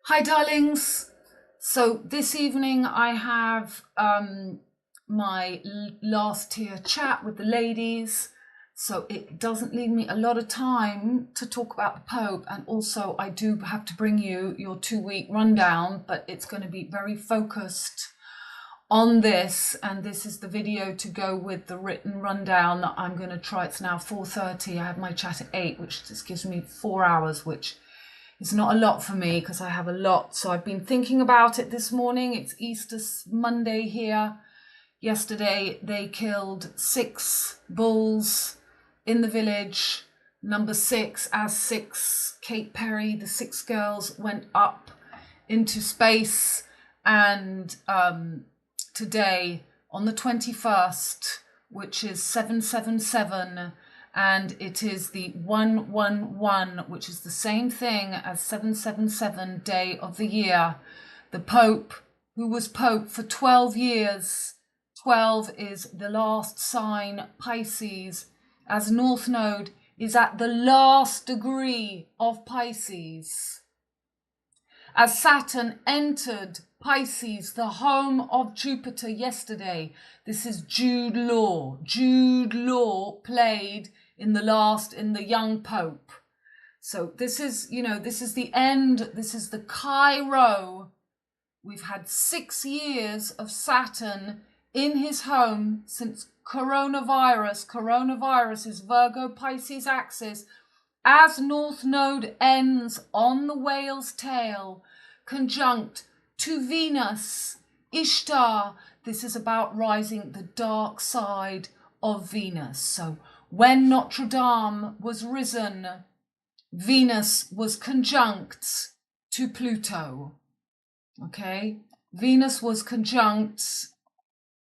Hi, darlings. So this evening I have my last tier chat with the ladies. So it doesn't leave me a lot of time to talk about the Pope. And also I do have to bring you your 2-week rundown, but it's going to be very focused on this. And this is the video to go with the written rundown that I'm going to try. It's now 4:30. I have my chat at 8, which just gives me 4 hours, which it's not a lot for me because I have a lot. So I've been thinking about it this morning. It's Easter Monday here. Yesterday they killed 6 bulls in the village. Number 6, as 6, Kate Perry, the 6 girls went up into space. And today on the 21st, which is 777, and it is the 111, which is the same thing as 777 day of the year. The Pope, who was Pope for 12 years, 12 is the last sign, Pisces, as North Node is at the last degree of Pisces. As Saturn entered Pisces, the home of Jupiter yesterday, this is Jude Law. Jude Law played in the young Pope. So this is, this is the end. This is the Cairo. We've had 6 years of Saturn in his home since coronavirus. Coronavirus is Virgo Pisces axis. As North Node ends on the whale's tail, conjunct to Venus, Ishtar. This is about rising the dark side of Venus. So when Notre Dame was risen, Venus was conjunct to Pluto. Okay, Venus was conjunct.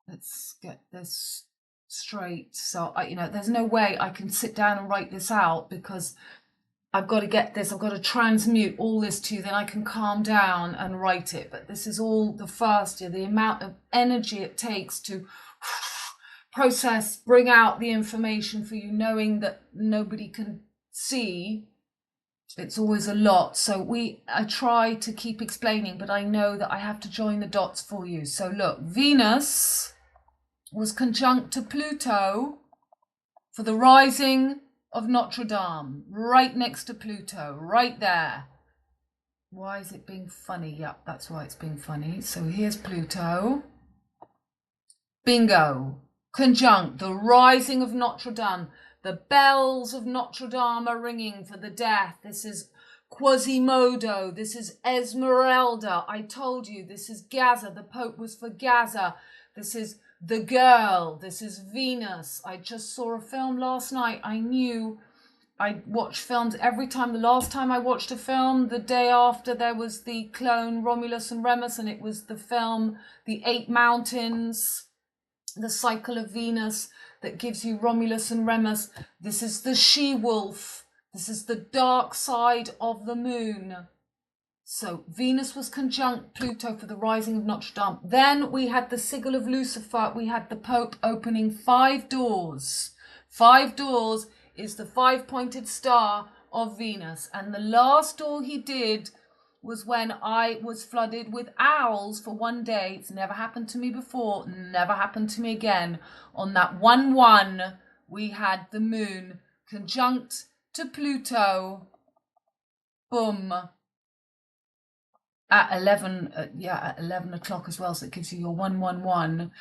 Let's get this straight. So, there's no way I can sit down and write this out because I've got to get this. I've got to transmute all this to you. Then I can calm down and write it. But this is all the first year. The amount of energy it takes to process, bring out the information for you, knowing that nobody can see. It's always a lot. So I try to keep explaining, but I know that I have to join the dots for you. So look, Venus was conjunct to Pluto for the rising of Notre Dame, right next to Pluto, right there. Why is it being funny? Yep, that's why it's being funny. So here's Pluto. Bingo. Conjunct, the rising of Notre Dame. The bells of Notre Dame are ringing for the death. This is Quasimodo. This is Esmeralda. I told you, this is Gaza. The Pope was for Gaza. This is the girl. This is Venus. I just saw a film last night. I knew I watch films every time. The last time I watched a film, the day after, there was the clone Romulus and Remus, and it was the film The 8 Mountains, the cycle of Venus that gives you Romulus and Remus. This is the she-wolf. This is the dark side of the moon. So Venus was conjunct Pluto for the rising of Notre Dame. Then we had the sigil of Lucifer. We had the Pope opening 5 doors. 5 doors is the 5-pointed star of Venus. And the last door he did was when I was flooded with owls for 1 day. It's never happened to me before, never happened to me again. On that 1-1, we had the moon conjunct to Pluto. Boom. At 11, at 11 o'clock as well. So it gives you your 111.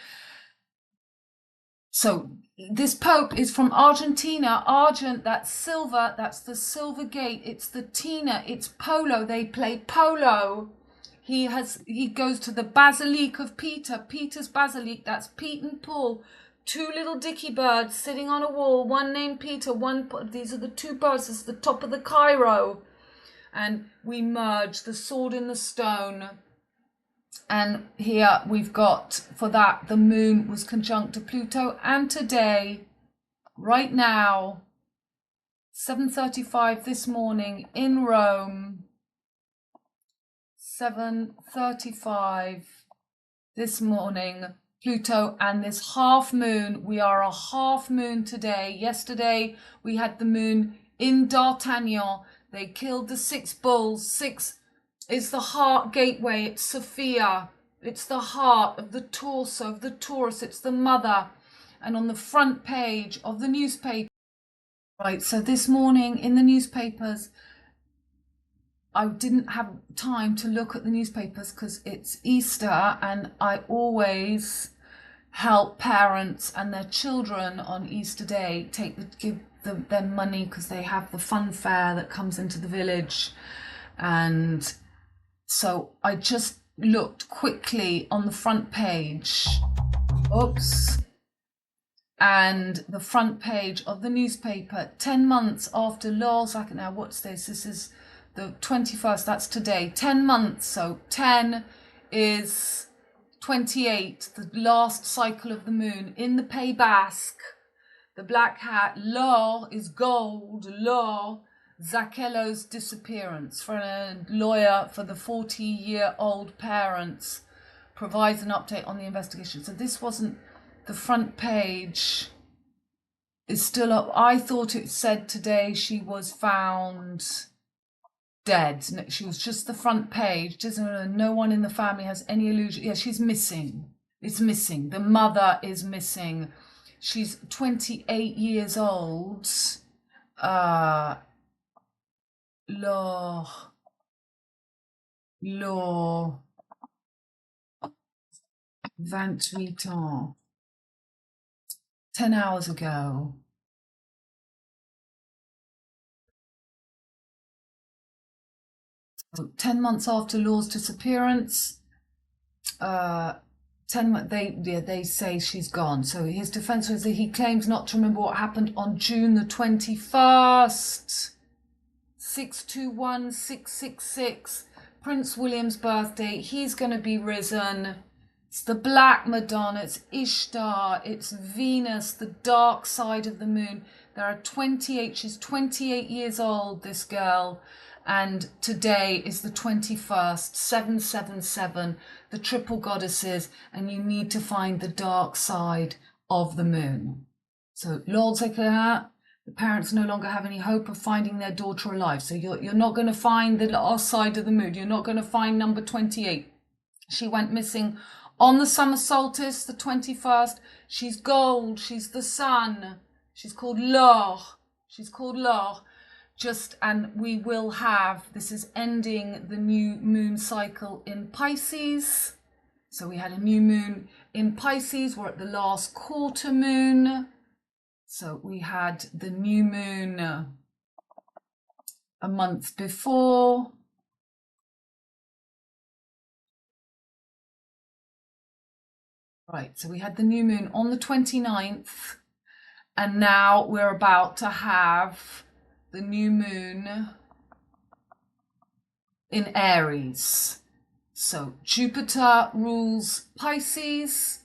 So this Pope is from Argentina. Argent, that's silver. That's the silver gate. It's the Tina. It's polo. They play polo. He goes to the Basilique of Peter. Peter's Basilique. That's Pete and Paul. 2 little dicky birds sitting on a wall. One named Peter. These are the 2 birds. This is the top of the Cairo. And we merge the sword in the stone. And here we've got, for that, the moon was conjunct to Pluto. And today, right now, 7:35 this morning in Rome, 7:35 this morning, Pluto and this half moon. We are a half moon today. Yesterday, we had the moon in D'Artagnan. They killed the 6 bulls, 6 It's the heart gateway. It's Sophia. It's the heart of the torso of the Taurus. It's the mother. And on the front page of the newspaper, right, so this morning in the newspapers, I didn't have time to look at the newspapers because it's Easter, and I always help parents and their children on Easter Day give them money because they have the fun fair that comes into the village. And so I just looked quickly on the front page. Oops. And the front page of the newspaper, 10 months after Lars, now what's this? This is the 21st, that's today. 10 months, so 10 is 28, the last cycle of the moon. In the Pays Basque, the black hat, Lor is gold, Lor, Zakello's disappearance. For a lawyer for the 40-year-old parents, provides an update on the investigation. So this wasn't the front page, is still up. I thought it said today she was found dead. No, she was just the front page. No one in the family has any illusion. Yeah, she's missing. It's missing. The mother is missing. She's 28 years old. Law 28 ans. 10 hours ago. So 10 months after Law's disappearance, they say she's gone. So his defense was that he claims not to remember what happened on June the 21st. 621666, Prince William's birthday. He's going to be risen. It's the Black Madonna, it's Ishtar, it's Venus, the dark side of the moon. She's 28 years old, this girl, and today is the 21st, 777, the triple goddesses, and you need to find the dark side of the moon. So, Lord Zekaria, the parents no longer have any hope of finding their daughter alive. So you're not going to find the last side of the moon. You're not going to find number 28. She went missing on the summer solstice, the 21st. She's gold. She's the sun. She's called Lor. And we will have, this is ending the new moon cycle in Pisces. So we had a new moon in Pisces. We're at the last quarter moon. So we had the new moon a month before. Right, so we had the new moon on the 29th, and now we're about to have the new moon in Aries. So Jupiter rules Pisces.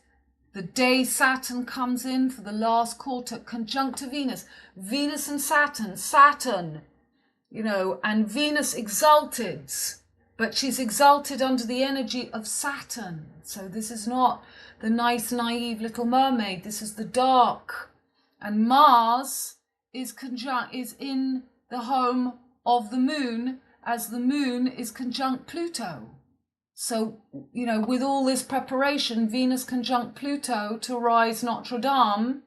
The day Saturn comes in for the last quarter, conjunct to Venus. Venus and Saturn, and Venus exalted, but she's exalted under the energy of Saturn. So this is not the nice, naive little mermaid. This is the dark. And Mars is in the home of the moon, as the moon is conjunct Pluto. So, with all this preparation, Venus conjunct Pluto to rise Notre Dame.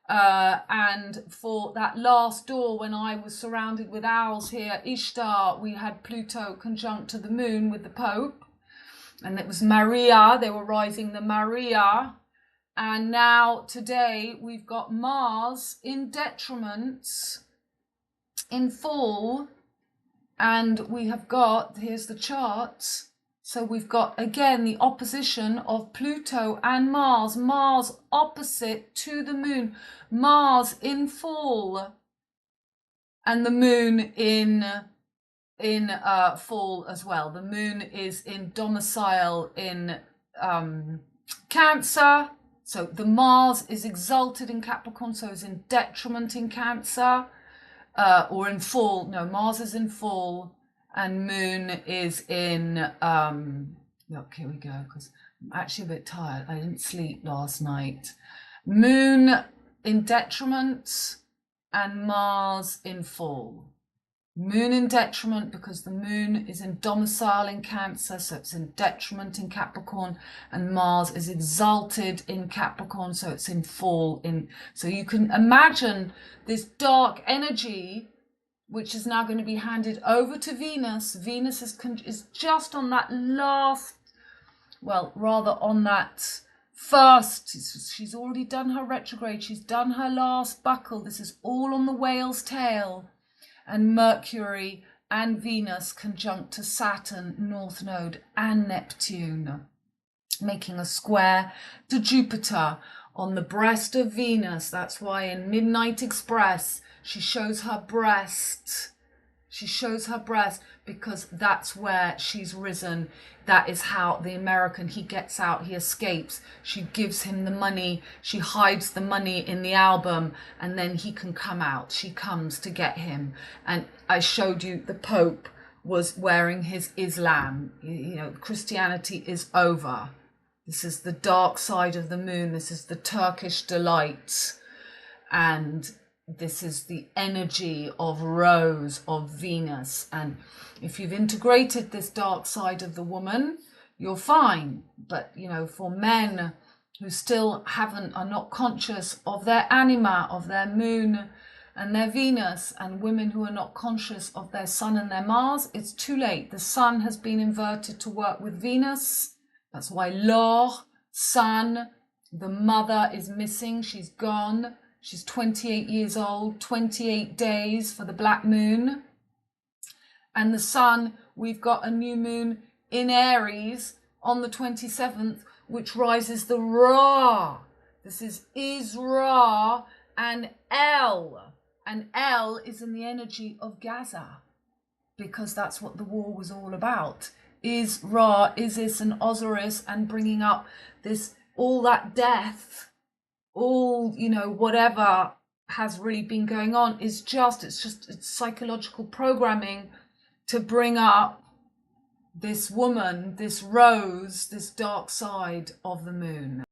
And for that last door, when I was surrounded with owls here, Ishtar, we had Pluto conjunct to the moon with the Pope. And it was Maria, they were rising the Maria. And now today we've got Mars in detriment, in fall. And we have got, here's the chart. So we've got, again, the opposition of Pluto and Mars. Mars opposite to the moon. Mars in fall. And the moon in fall as well. The moon is in domicile in Cancer. So the Mars is exalted in Capricorn, so is in detriment in Cancer. Or in fall. No, Mars is in fall. And moon is in, look, here we go, because I'm actually a bit tired. I didn't sleep last night. Moon in detriment and Mars in fall. Moon in detriment because the moon is in domicile in Cancer, so it's in detriment in Capricorn, and Mars is exalted in Capricorn, so it's in fall in. So you can imagine this dark energy, which is now going to be handed over to Venus. Venus is just on that last, well, rather on that first, she's already done her retrograde, she's done her last buckle. This is all on the whale's tail. And Mercury and Venus conjunct to Saturn, North Node, and Neptune, making a square to Jupiter on the breast of Venus. That's why in Midnight Express, she shows her breast. She shows her breast because that's where she's risen. That is how the American, he gets out, he escapes. She gives him the money. She hides the money in the album and then he can come out. She comes to get him. And I showed you the Pope was wearing his Islam. You know, Christianity is over. This is the dark side of the moon. This is the Turkish delight. And this is the energy of Rose, of Venus. And if you've integrated this dark side of the woman, you're fine. But, you know, for men who still are not conscious of their anima, of their moon and their Venus, and women who are not conscious of their sun and their Mars, it's too late. The sun has been inverted to work with Venus. That's why Laure, sun, the mother is missing. She's gone. She's 28 years old, 28 days for the black moon. And the sun, we've got a new moon in Aries on the 27th, which rises the Ra. This is Ra and El. And El is in the energy of Gaza, because that's what the war was all about. Is Ra, Isis and Osiris, and bringing up this, all that death, all, you know, whatever has really been going on is it's psychological programming to bring up this woman, this Rose, this dark side of the moon.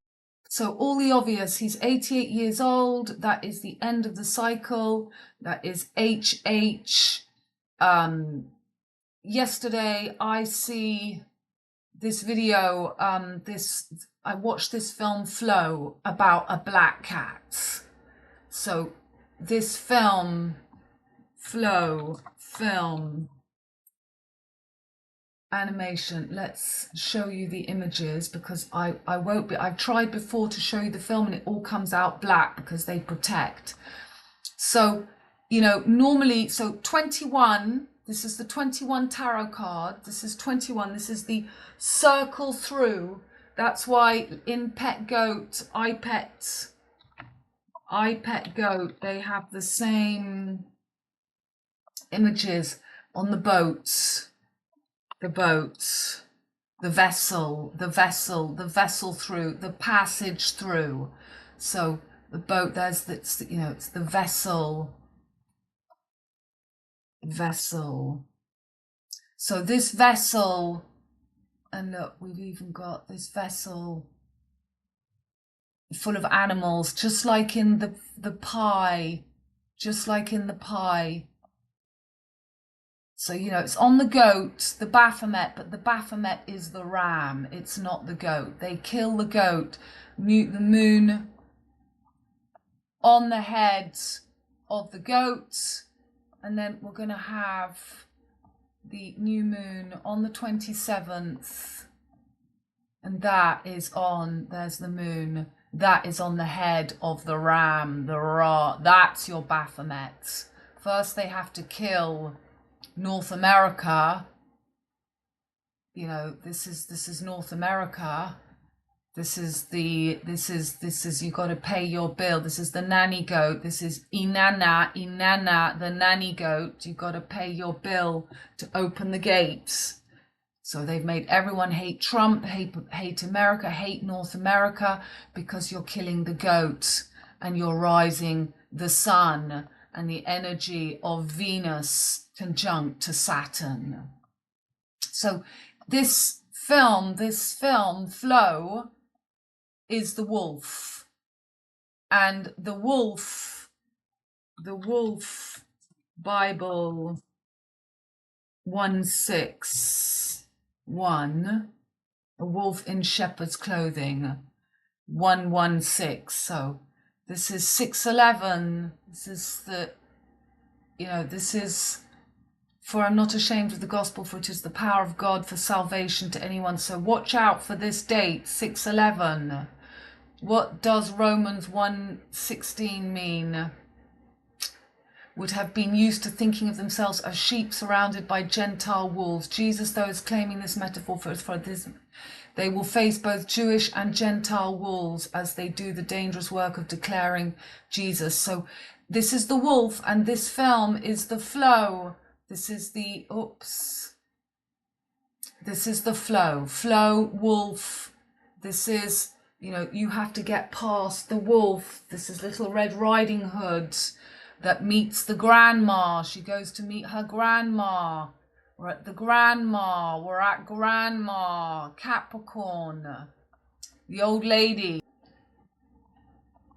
So all the obvious, he's 88 years old. That is the end of the cycle. That is HH. Yesterday I see this video, I watched this film Flow about a black cat. So this film, Flow, film, animation, let's show you the images, because I won't be, I've tried before to show you the film and it all comes out black because they protect. So, you know, normally, so 21, this is the 21 tarot card. This is 21, this is the circle through. That's why in Pet Goat, iPet Goat, they have the same images on the boats, the vessel through, the passage through. So the boat, there's that's, you know, it's the vessel. So this vessel, and look, we've even got this vessel full of animals, just like in the pie, So, you know, it's on the goat, the Baphomet, but the Baphomet is the ram. It's not the goat. They kill the goat, mute the moon on the head of the goat. And then we're going to have the new moon on the 27th. And that is on, there's the moon. That is on the head of the ram, the Ra. That's your Baphomet. First they have to kill North America. You know, this is North America. This is you got to pay your bill. This is the nanny goat. This is Inanna, the nanny goat. You got to pay your bill to open the gates. So they've made everyone hate Trump, hate America, hate North America, because you're killing the goat and you're rising the sun and the energy of Venus conjunct to Saturn. So this film, Flow, is the wolf. And the wolf Bible 161, a wolf in shepherd's clothing, 116. So this is 611. This is this is, for I'm not ashamed of the gospel, for it is the power of God for salvation to anyone. So watch out for this date, 611. What does Romans 1:16 mean? Would have been used to thinking of themselves as sheep surrounded by Gentile wolves. Jesus, though, is claiming this metaphor for this. They will face both Jewish and Gentile wolves as they do the dangerous work of declaring Jesus. So this is the wolf, and this film is the flow. This is the, this is the flow. Flow, wolf. This is, you have to get past the wolf. This is Little Red Riding Hood that meets the grandma. She goes to meet her grandma. We're at the grandma. We're at grandma. Capricorn. The old lady.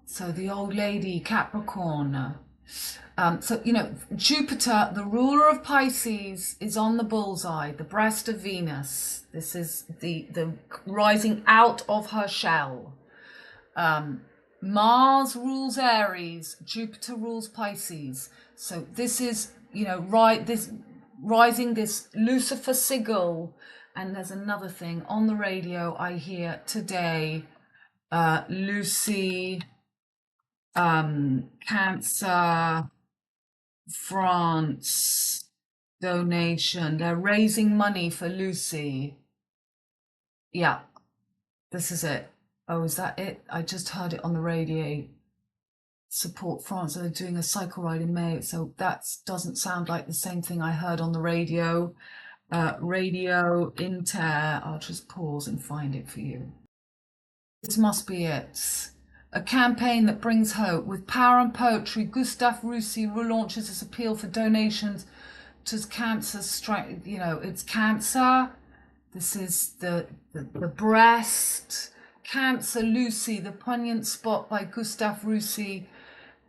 So the old lady, Capricorn. So, Jupiter, the ruler of Pisces, is on the bullseye, the breast of Venus. This is the rising out of her shell. Mars rules Aries, Jupiter rules Pisces. So this is, this rising, this Lucifer sigil. And there's another thing on the radio I hear today, Lucy, Cancer, France, donation. They're raising money for Lucy. Yeah, this is it. Oh, is that it? I just heard it on the radio. Support France. They're doing a cycle ride in May. So that doesn't sound like the same thing I heard on the radio. Radio Inter. I'll just pause and find it for you. This must be it. A campaign that brings hope. With power and poetry, Gustave Roussy relaunches his appeal for donations to cancer. It's cancer. This is the breast. Cancer, Lucy, the poignant spot by Gustave Roussy,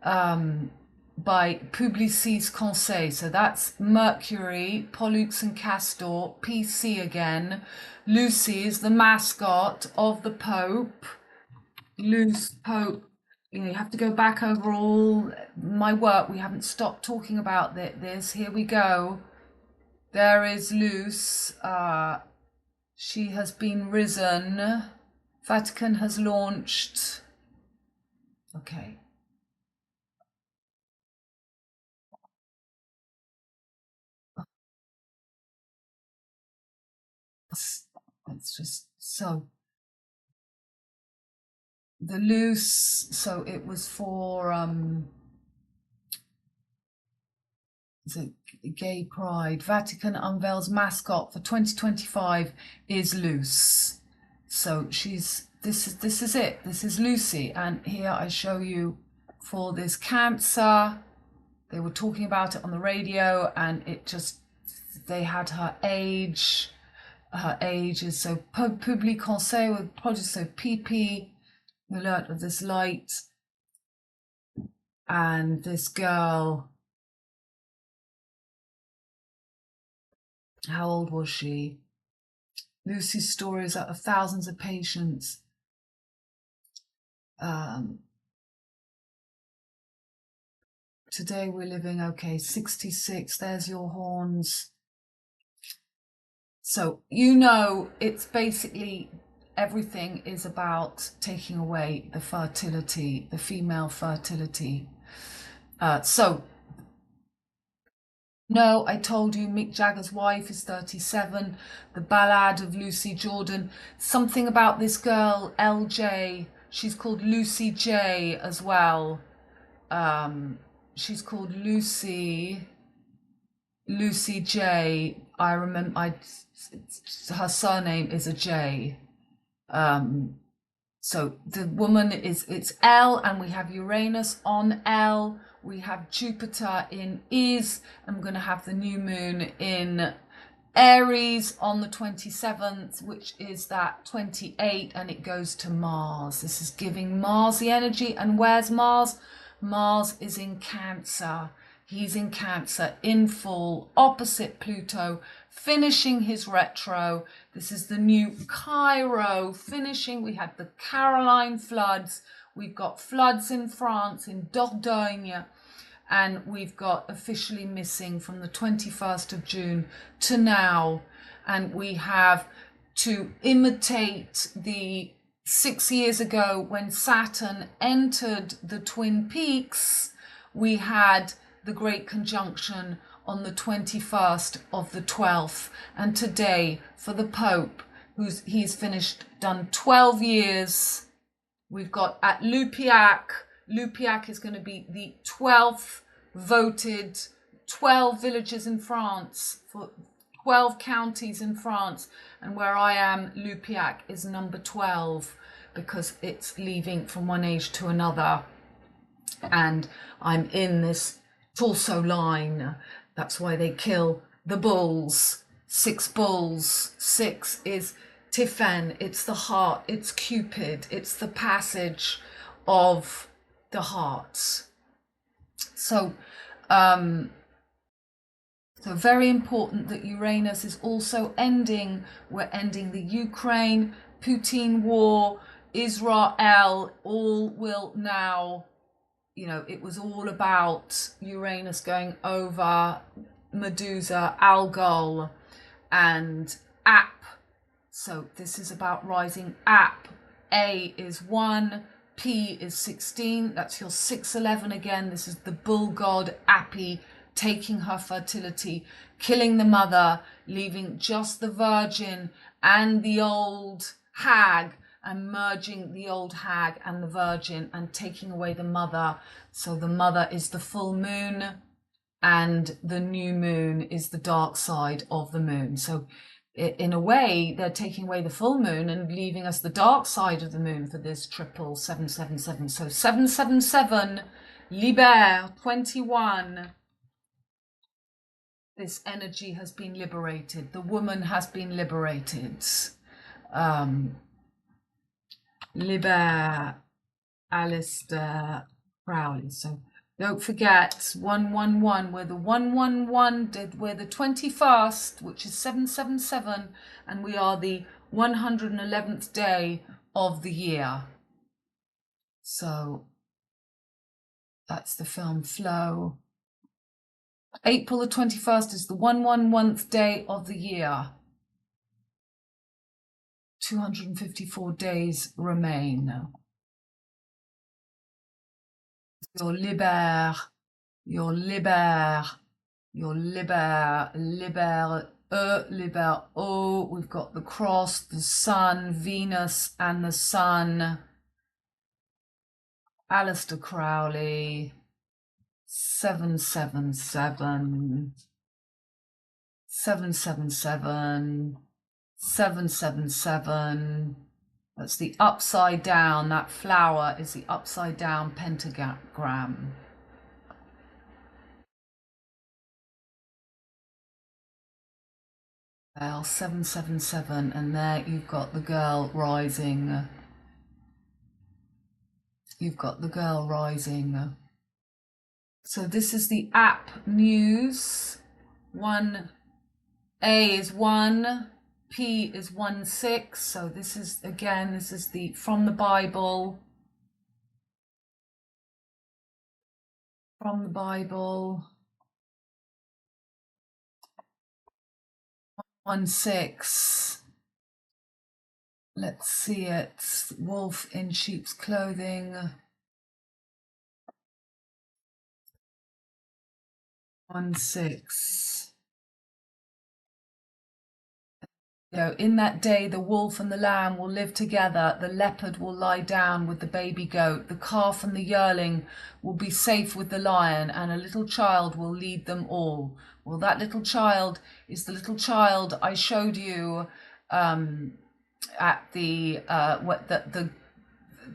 by Publicis Conseil. So that's Mercury, Pollux and Castor, PC again. Lucy is the mascot of the Pope. Loose Pope. You have to go back over all my work. We haven't stopped talking about this. Here we go. There is Luce. She has been risen. Vatican has launched. Okay. It's just so. The Luce, so it was for the Gay Pride. Vatican unveils mascot for 2025 is Luce. So this is it. This is Lucy, and here I show you for this Cancer. They were talking about it on the radio, and they had her age. Her age is so Public Conseil with produce, so PP, the alert of this light, and this girl. How old was she? Lucy's story is out of thousands of patients. Today we're living, 66, there's your horns. So, it's basically everything is about taking away the fertility, the female fertility. No, I told you Mick Jagger's wife is 37. The Ballad of Lucy Jordan. Something about this girl, LJ. She's called Lucy J as well. She's called Lucy J. I remember. Her surname is a J. So the woman it's L, and we have Uranus on L. We have Jupiter in Is. I'm going to have the new moon in Aries on the 27th, which is that 28, and it goes to Mars. This is giving Mars the energy. And where's Mars? Mars is in Cancer. He's in Cancer in full, opposite Pluto, finishing his retro. This is the new Cairo finishing. We had the Caroline floods. We've got floods in France, in Dordogne, and we've got officially missing from the 21st of June to now. And we have to imitate the 6 years ago when Saturn entered the Twin Peaks, we had the Great Conjunction on the 21st of the 12th. And today, for the Pope, he's finished, done 12 years. We've got at Lupiac is going to be the 12th voted 12 villages in France, for 12 counties in France. And where I am, Lupiac is number 12 because it's leaving from one age to another. And I'm in this torso line. That's why they kill the bulls. 6 bulls. 6 is Tiphaine. It's the heart. It's Cupid. It's the passage of the hearts. So, so very important that Uranus is also ending. We're ending the Ukraine, Putin war, Israel, all will now, you know, it was all about Uranus going over Medusa, Algol, and Ap. So this is about rising Ap. A is 1, P is 16. That's your 611 again. This is the bull god Appy taking her fertility, killing the mother, leaving just the virgin and the old hag, and merging the old hag and the virgin and taking away the mother. So the mother is the full moon and the new moon is the dark side of the moon. So in a way, they're taking away the full moon and leaving us the dark side of the moon for this triple 777. So 777, Liber 21. This energy has been liberated. The woman has been liberated. Liber Alistair Crowley. So don't forget 111. We're the 111. We're the 21st, which is 777, and we are the 111th day of the year. So that's the film Flow. April the 21st is the 111th day of the year. 254 days remain. Your liber, your liber, your liber, liber, liber, O. We've got the cross, the sun, Venus, and the sun. Alistair Crowley, 777, 777, 777. That's the upside down. That flower is the upside down pentagram. Well, 777, and there you've got the girl rising. You've got the girl rising. So this is the app news. 1A is 1. P is 16. So this is, again, this is the from the Bible. From the Bible. 16. Let's see it. Wolf in sheep's clothing. 16. You know, in that day, the wolf and the lamb will live together. The leopard will lie down with the baby goat. The calf and the yearling will be safe with the lion, and a little child will lead them all. Well, that little child is the little child I showed you at the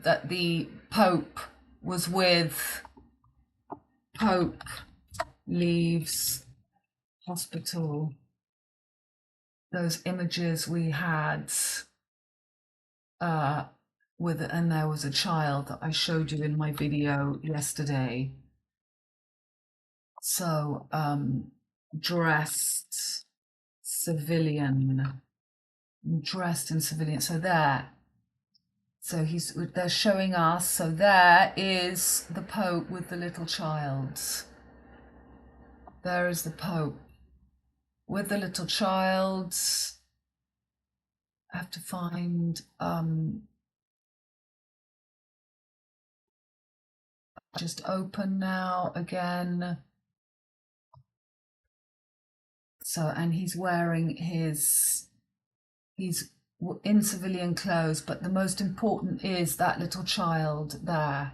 that the Pope was with. Pope leaves hospital. Those images we had with, and there was a child that I showed you in my video yesterday. So dressed civilian, dressed in civilian. So there. So they're showing us. So there is the Pope with the little child. There is the Pope with the little child. I have to find just open now again. So, and he's wearing he's in civilian clothes, but the most important is that little child there.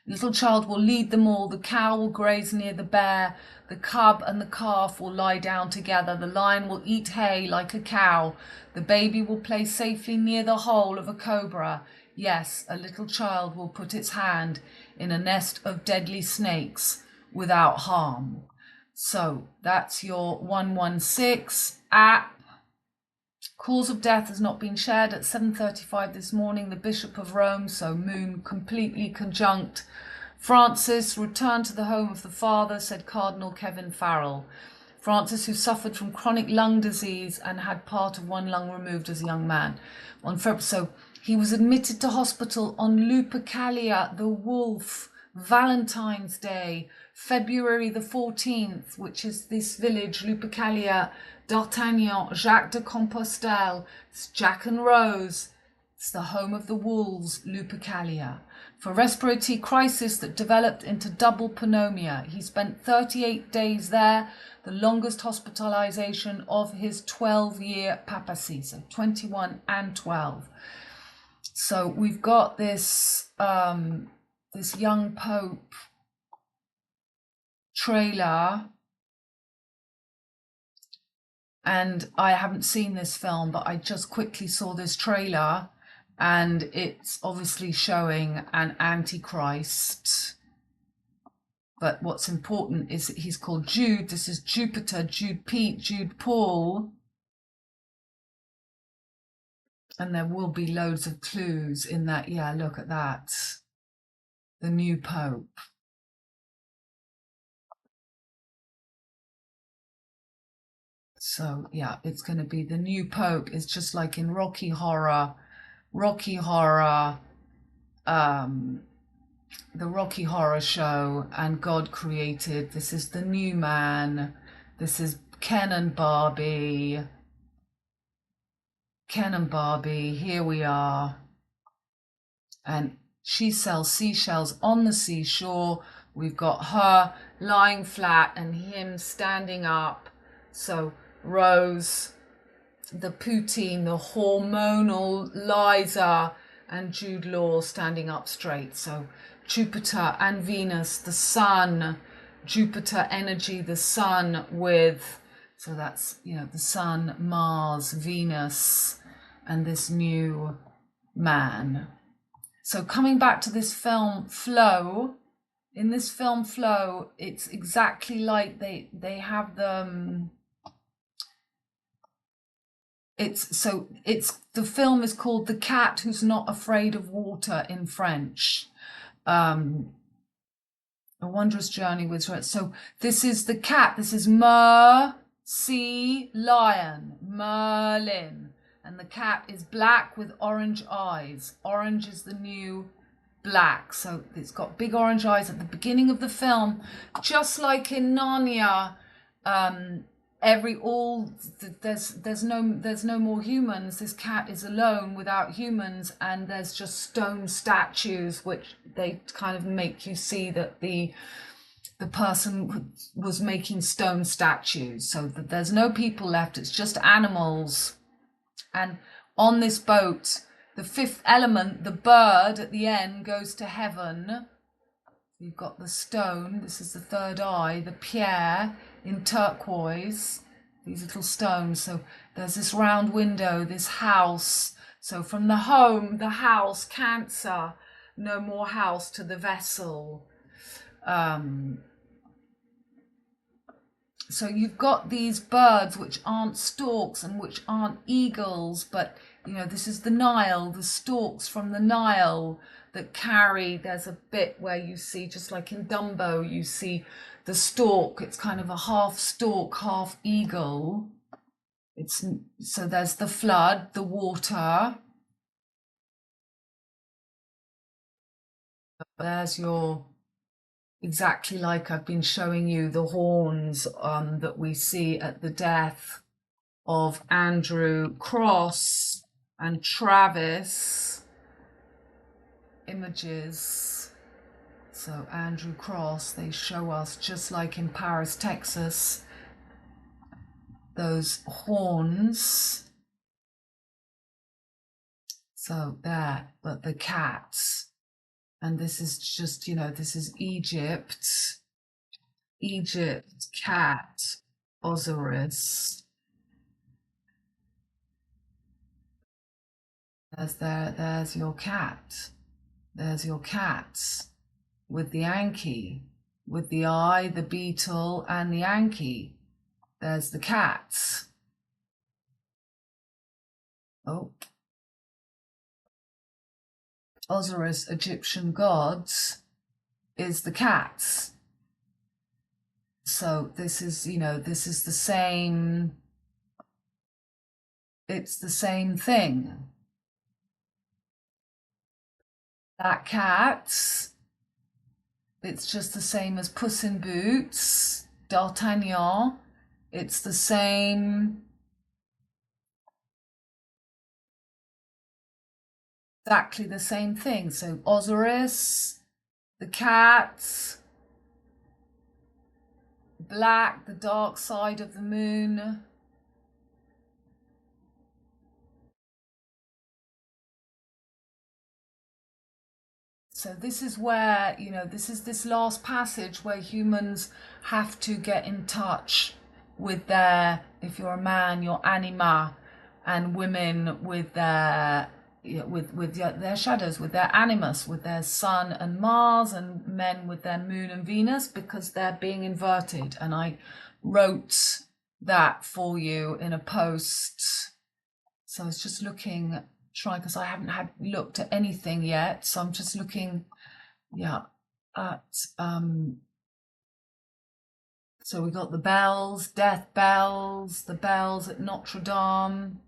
Little child will lead them all. The cow will graze near the bear. The cub and the calf will lie down together. The lion will eat hay like a cow. The baby will play safely near the hole of a cobra. Yes, a little child will put its hand in a nest of deadly snakes without harm. So that's your 116 app. Cause of death has not been shared at 7:35 this morning. The Bishop of Rome, so moon completely conjunct Francis, returned to the home of the Father, said Cardinal Kevin Farrell. Francis, who suffered from chronic lung disease and had part of one lung removed as a young man. So he was admitted to hospital on Lupercalia, the wolf, Valentine's Day, February the 14th, which is this village, Lupercalia, D'Artagnan, Jacques de Compostelle, it's Jack and Rose. It's the home of the wolves, Lupercalia. For respiratory crisis that developed into double pneumonia. He spent 38 days there, the longest hospitalization of his 12-year papacy, so 21 and 12. So we've got this this young Pope trailer, and I haven't seen this film, but I just quickly saw this trailer, and it's obviously showing an antichrist. But what's important is that he's called Jude. This is Jupiter, Jude Pete, Jude Paul. And there will be loads of clues in that. Yeah, look at that. The new Pope. So yeah, it's going to be the new Pope. It's just like in Rocky Horror, the Rocky Horror Show, and God created. This is the new man. This is Ken and Barbie. Here we are. And she sells seashells on the seashore. We've got her lying flat and him standing up. So Rose, the Poutine, the hormonal Liza, and Jude Law standing up straight. So Jupiter and Venus, the sun, Jupiter energy, the sun with, so that's, you know, the sun, Mars, Venus, and this new man. So coming back to this film Flow, in this film Flow, it's exactly like they have the the film is called The Cat Who's Not Afraid of Water in French. A Wondrous Journey with, so this is the cat, this is Merlin, Merlin, and the cat is black with orange eyes. Orange is the new black, so it's got big orange eyes at the beginning of the film, just like in Narnia. There's no more humans. This cat is alone without humans, and there's just stone statues, which they kind of make you see that the person was making stone statues, so that there's no people left. It's just animals. And on this boat, the fifth element, the bird at the end, goes to heaven. You've got the stone. This is the third eye, the pierre in turquoise, these little stones. So there's this round window, this house. So from the home, the house, Cancer, no more house, to the vessel. So you've got these birds which aren't storks and which aren't eagles, but you know, this is the Nile, the storks from the Nile that carry. There's a bit where you see, just like in Dumbo, you see the stork, it's kind of a half stork, half eagle. So there's the flood, the water. There's your, exactly like I've been showing you, the horns that we see at the death of Andrew Cross and Travis. Images. So Andrew Cross, they show us, just like in Paris, Texas, those horns. So there, but the cats. And this is just, you know, this is Egypt, cat, Osiris. There's your cat. There's your cats with the Anki, with the eye, the beetle, and the Anki. There's the cats. Oh. Osiris, Egyptian gods, is the cats. So this is, you know, this is the same, it's the same thing. That cat, it's just the same as Puss in Boots, D'Artagnan. It's the same, exactly the same thing. So Osiris, the cat, black, the dark side of the moon. So this is where, you know, this is this last passage where humans have to get in touch with their, if you're a man, your anima, and women with their, with their shadows, with their animus, with their sun and Mars, and men with their moon and Venus, because they're being inverted. And I wrote that for you in a post. So I was just looking, trying, because I haven't looked at anything yet. So I'm just looking, at so we got the bells, death bells, the bells at Notre Dame.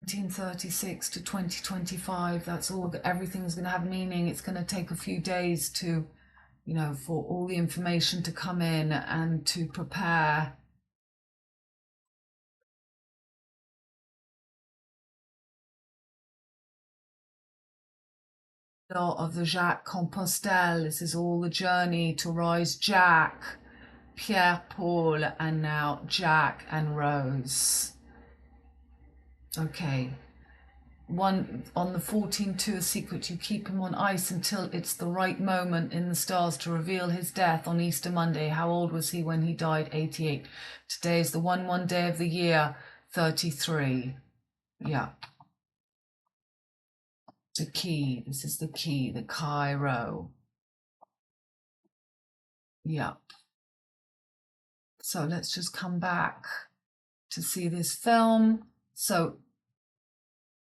1936 to 2025, that's all, everything's going to have meaning. It's going to take a few days to, you know, for all the information to come in and to prepare. Of the Jacques Compostelle, this is all the journey to rise Jack, Pierre Paul, and now Jack and Rose. Okay. One on the 14-2, a secret, you keep him on ice until it's the right moment in the stars to reveal his death on Easter Monday. How old was he when he died? 88. Today is the 1 day of the year, 33. Yeah. The key, this is the key, the Cairo. Yep. So let's just come back to see this film. So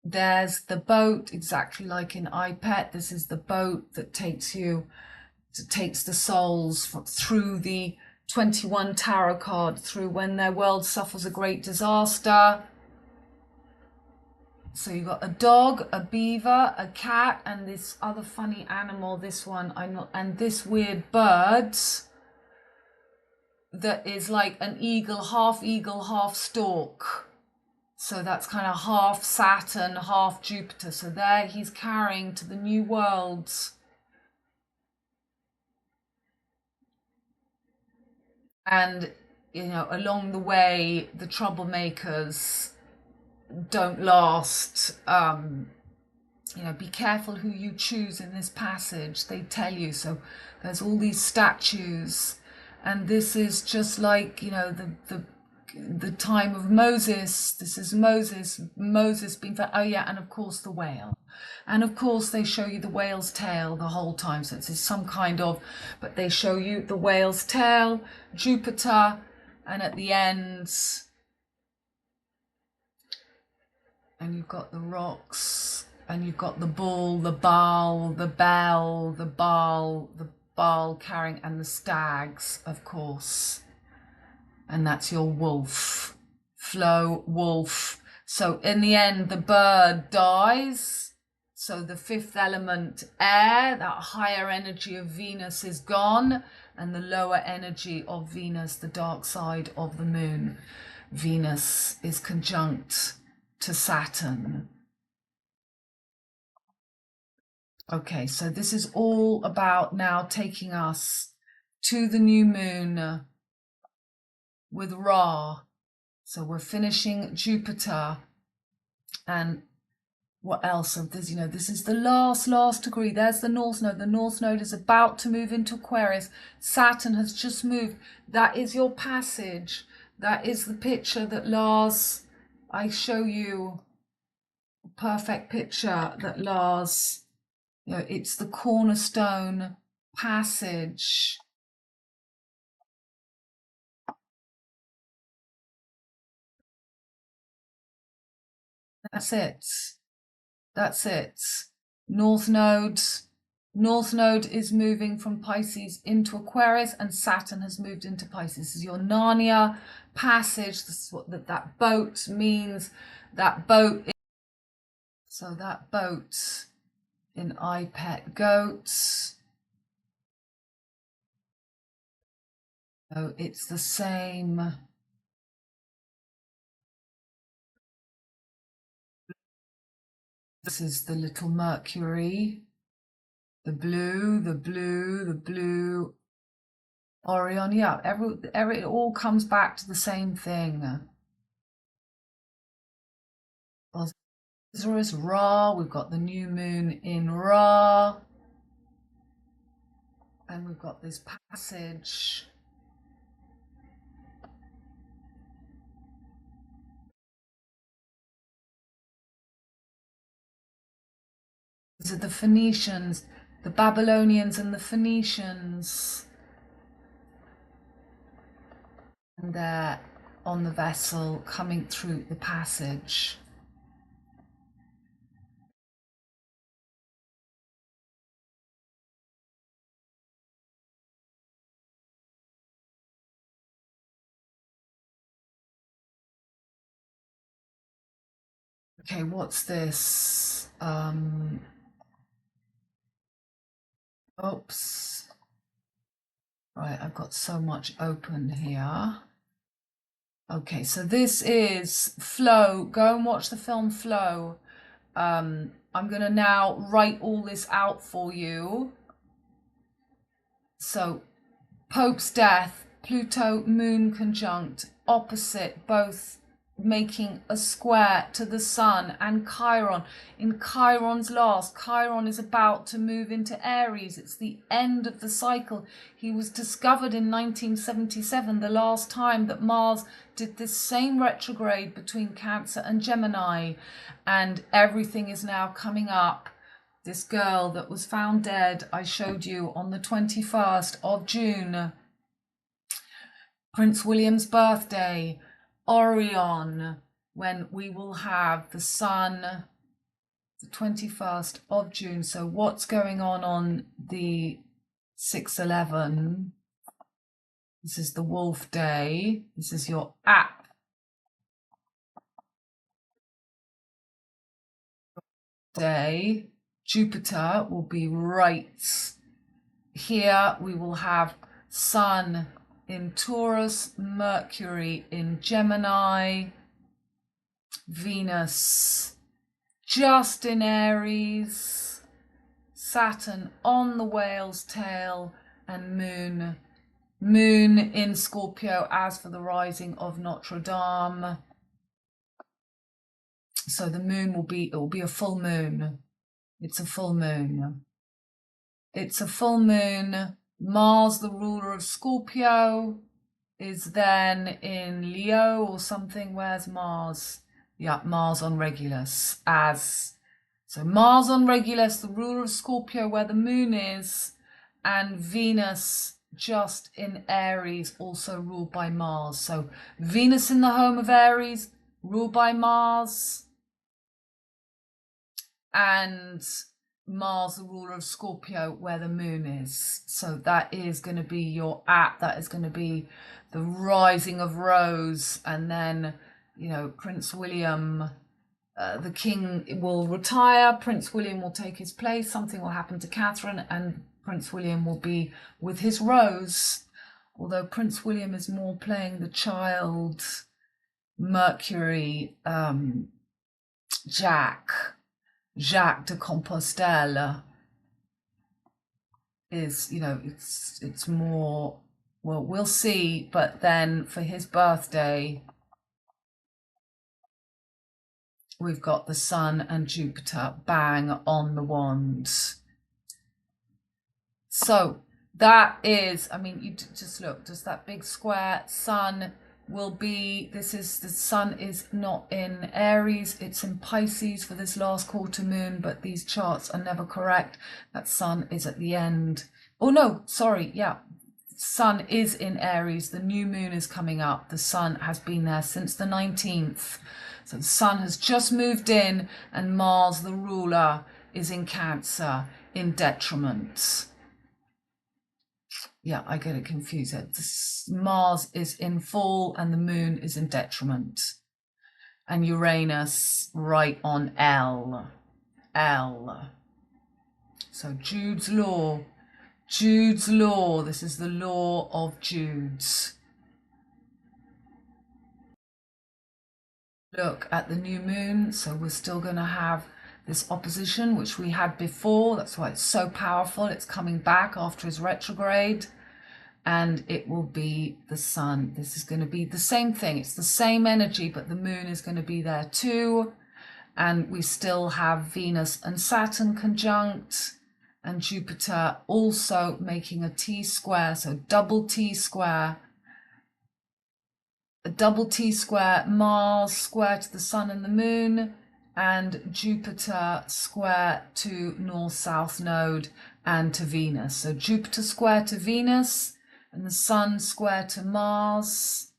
there's the boat, exactly like in iPet. This is the boat that takes the souls through the 21 tarot card, through when their world suffers a great disaster. So you've got a dog, a beaver, a cat, and this other funny animal, this one, and this weird bird that is like an eagle, half stork. So that's kind of half Saturn, half Jupiter. So there he's carrying to the new worlds. And, you know, along the way, the troublemakers don't last. You know, be careful who you choose in this passage, they tell you. So there's all these statues, and this is just like, you know, the time of Moses. This is Moses being, oh yeah, and of course the whale, and of course they show you the whale's tail the whole time. So it's some kind of, but they show you the whale's tail, Jupiter, and at the end, and you've got the rocks, And you've got the bull, the bell, the bell, the ball carrying, and the stags, of course. And that's your wolf. Flow, wolf. So in the end, the bird dies. So the fifth element, air, that higher energy of Venus is gone. And the lower energy of Venus, the dark side of the moon. Venus is conjunct to Saturn. Okay, so this is all about now taking us to the new moon with Ra. So we're finishing Jupiter. And what else of this? You know, this is the last degree. There's the North Node. The North Node is about to move into Aquarius. Saturn has just moved. That is your passage. That is the picture that Lars, I show you a perfect picture that Lars, you know, it's the cornerstone passage. That's it. That's it. North Node is moving from Pisces into Aquarius, and Saturn has moved into Pisces. This is your Narnia passage. This is what that boat means. That boat. So that boat in I Pet Goats. So it's the same. This is the little Mercury. The blue. Orion, yeah, it all comes back to the same thing. There is Ra, we've got the new moon in Ra. And we've got this passage. These are the Phoenicians, the Babylonians and the Phoenicians. And they're on the vessel coming through the passage. Okay, what's this? Oops. Right, I've got so much open here. Okay, so this is Flow. Go and watch the film Flow. I'm going to now write all this out for you. So, Pope's death, Pluto, Moon conjunct, opposite, both making a square to the Sun, and Chiron. In Chiron's last, Chiron is about to move into Aries. It's the end of the cycle. He was discovered in 1977, the last time that Mars did this same retrograde between Cancer and Gemini, and everything is now coming up. This girl that was found dead, I showed you on the 21st of June. Prince William's birthday, Orion, when we will have the sun, the 21st of June. So what's going on the 6/11? This is the WOLFE day. This is your app day. Jupiter will be right here. We will have Sun in Taurus, Mercury in Gemini, Venus just in Aries, Saturn on the whale's tail, and Moon in Scorpio as for the rising of Notre Dame. So the moon it will be a full moon. It's a full moon. It's a full moon. Mars, the ruler of Scorpio, is then in Leo or something. Where's Mars? Yeah, Mars on Regulus. So Mars on Regulus, the ruler of Scorpio, where the moon is, and Venus just in Aries, also ruled by Mars. So Venus in the home of Aries, ruled by Mars, and Mars, the ruler of Scorpio, where the moon is. So that is going to be your app. That is going to be the rising of Rose. And then, you know, Prince William, the king will retire. Prince William will take his place. Something will happen to Catherine, and Prince William will be with his Rose. Although Prince William is more playing the child, Mercury, Jacques de Compostelle is, you know, it's more, well, we'll see. But then for his birthday, we've got the Sun and Jupiter bang on the wands. So that is, I mean, you just look, just that big square. Sun will be, the Sun is not in Aries, it's in Pisces for this last quarter moon, but these charts are never correct. That Sun is at the end. Oh no, sorry, yeah. Sun is in Aries, the new moon is coming up. The Sun has been there since the 19th. So the Sun has just moved in, and Mars, the ruler, is in Cancer, in detriment. Yeah, I get it confused. Mars is in fall and the moon is in detriment. And Uranus right on L. So Jude's law. Jude's law. This is the law of Jude's. Look at the new moon. So we're still going to have this opposition, which we had before. That's why it's so powerful. It's coming back after his retrograde. And it will be the Sun. This is going to be the same thing. It's the same energy, but the moon is going to be there too. And we still have Venus and Saturn conjunct, and Jupiter also making a T-square. So double T-square. A double T-square, Mars square to the Sun and the moon, and Jupiter square to North-South node and to Venus. So Jupiter square to Venus, and the Sun square to Mars.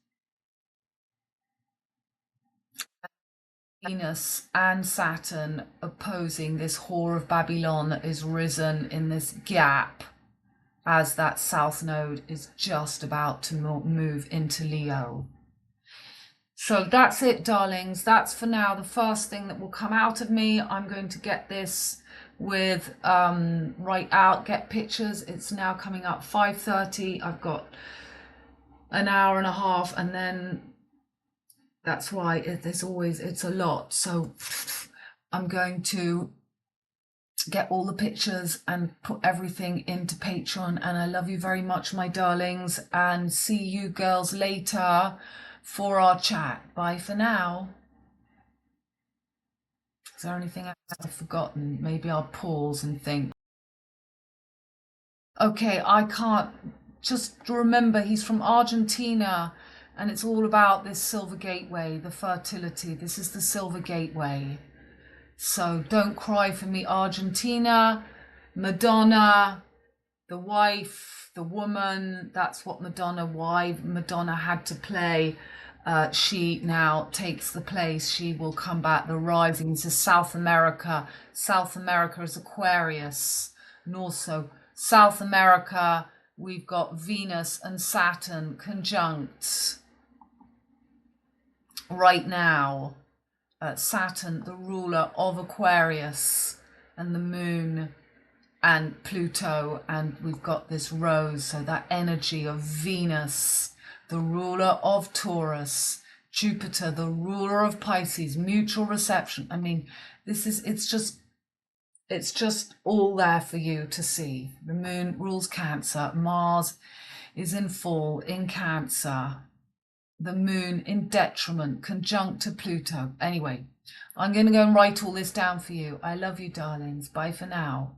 Venus and Saturn opposing this whore of Babylon that is risen in this gap as that South node is just about to move into Leo. So that's it, darlings. That's for now the first thing that will come out of me. I'm going to get this with write out, get pictures. It's now coming up 5:30. I've got an hour and a half, and then that's why it's a lot. So I'm going to get all the pictures and put everything into Patreon. And I love you very much, my darlings, and see you girls later for our chat. Bye for now. Is there anything I've forgotten? Maybe I'll pause and think. Okay, I can't just remember he's from Argentina, and it's all about this silver gateway, the fertility. This is the silver gateway. So don't cry for me, Argentina. Madonna, the wife, the woman, that's what why Madonna had to play. She now takes the place. She will come back. The rising to South America. South America is Aquarius. And also South America, we've got Venus and Saturn conjunct right now. Saturn, the ruler of Aquarius, and the moon and Pluto, and we've got this rose. So that energy of Venus, the ruler of Taurus, Jupiter, the ruler of Pisces, mutual reception. I mean, it's just all there for you to see. The moon rules Cancer. Mars is in fall in Cancer. The moon in detriment, conjunct to Pluto. Anyway, I'm going to go and write all this down for you. I love you, darlings. Bye for now.